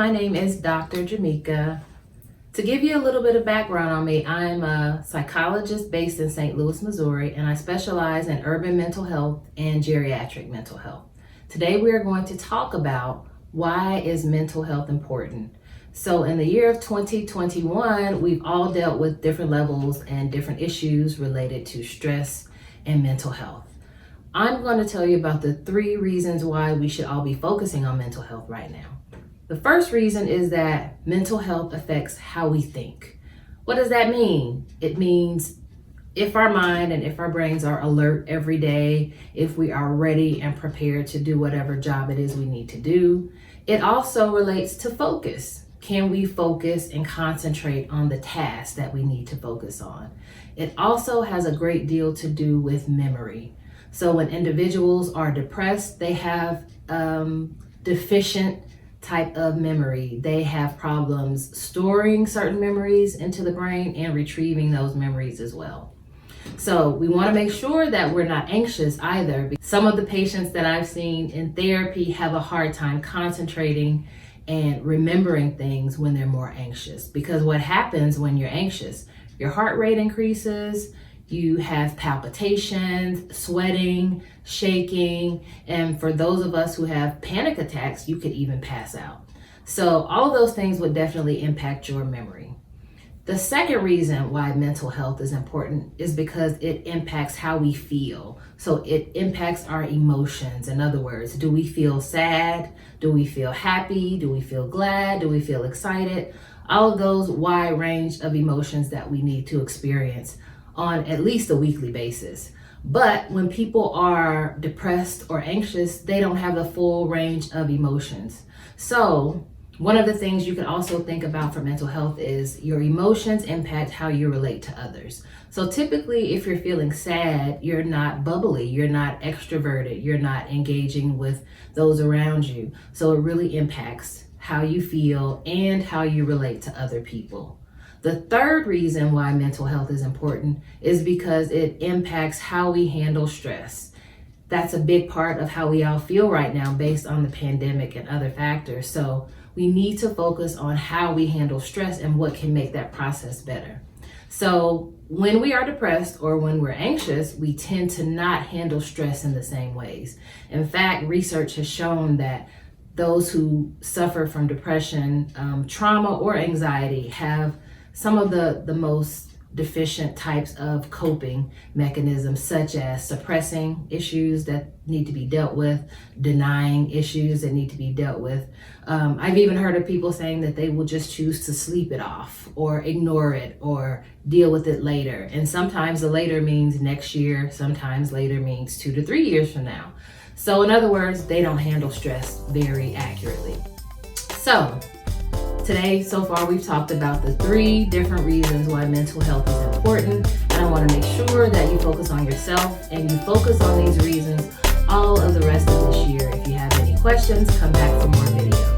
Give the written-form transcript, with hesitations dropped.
my name is Dr. Jameca. To give you a little bit of background on me, I'm a psychologist based in St. Louis, Missouri, and I specialize in urban mental health and geriatric mental health. Today we are going to talk about why is mental health important. So in the year of 2021, we've all dealt with different levels and different issues related to stress and mental health. I'm going to tell you about the 3 reasons why we should all be focusing on mental health right now. The first reason is that mental health affects how we think. What does that mean? It means if our mind and if our brains are alert every day, if we are ready and prepared to do whatever job it is we need to do. It also relates to focus. Can we focus and concentrate on the tasks that we need to focus on? It also has a great deal to do with memory. So when individuals are depressed, they have deficient type of memory. They have problems storing certain memories into the brain and retrieving those memories as well. So we want to make sure that we're not anxious either. Some of the patients that I've seen in therapy have a hard time concentrating and remembering things when they're more anxious. Because what happens when you're anxious, your heart rate increases, you have palpitations, sweating, shaking, and for those of us who have panic attacks, you could even pass out. So all of those things would definitely impact your memory. The second reason why mental health is important is because it impacts how we feel. So it impacts our emotions. In other words, do we feel sad? Do we feel happy? Do we feel glad? Do we feel excited? All of those wide range of emotions that we need to experience on at least a weekly basis. But when people are depressed or anxious, they don't have the full range of emotions. So one of the things you can also think about for mental health is your emotions impact how you relate to others. So typically, if you're feeling sad, you're not bubbly, you're not extroverted, you're not engaging with those around you. So it really impacts how you feel and how you relate to other people. The third reason why mental health is important is because it impacts how we handle stress. That's a big part of how we all feel right now based on the pandemic and other factors. So we need to focus on how we handle stress and what can make that process better. So when we are depressed or when we're anxious, we tend to not handle stress in the same ways. In fact, research has shown that those who suffer from depression, trauma, or anxiety have some of the most deficient types of coping mechanisms, such as suppressing issues that need to be dealt with, denying issues that need to be dealt with. I've even heard of people saying that they will just choose to sleep it off or ignore it or deal with it later. And sometimes the later means next year, sometimes later means 2 to 3 years from now. So in other words, they don't handle stress very accurately. So today, so far, we've talked about the 3 different reasons why mental health is important, and I want to make sure that you focus on yourself and you focus on these reasons all of the rest of this year. If you have any questions, come back for more videos.